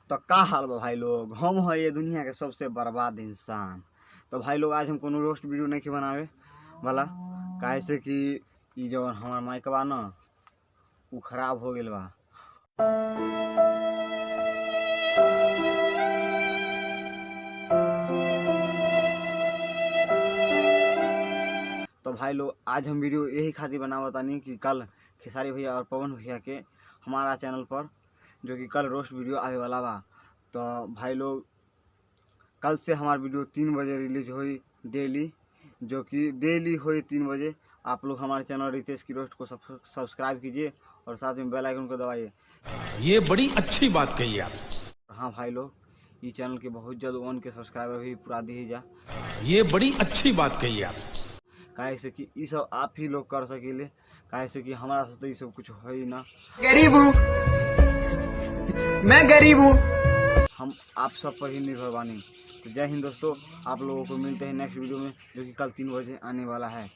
तो का हाल बा भाई लोग, हम है ये दुनिया के सबसे बर्बाद इंसान। तो भाई लोग आज हम कोनो रोस्ट वीडियो नहीं बनावे वाला, काहे से कि ई जो हमार माइक बा न उ खराब हो गेल बा। तो भाई लोग आज हम वीडियो यही खातिर बनावा तानी कि कल खेसारी भैया और पवन भैया के हमारा चैनल पर जो कि कल रोस्ट वीडियो आवे वाला बा। तो भाई लोग कल से हमारा वीडियो 3 बजे रिलीज हुई डेली, जो कि डेली हुई 3 बजे। आप लोग हमारे चैनल रितेश की रोस्ट को सब्सक्राइब कीजिए और साथ में बेल आइकन को दबाइए। ये बड़ी अच्छी बात कही आप। हाँ भाई लोग, ये चैनल के बहुत जल्द 1 के सब्सक्राइबर भी पूरा दी जा। ये बड़ी अच्छी बात कही आप। काहे से कि ये सब आप ही लोग कर सकेले, काहे से कि हमारा से तो ये सब कुछ है ही ना। गरीब हूँ मैं, गरीब हूँ। हम आप सब पर ही निर्भर बानी। तो जय हिंद दोस्तों, आप लोगों को मिलते हैं नेक्स्ट वीडियो में जो कि कल 3 बजे आने वाला है।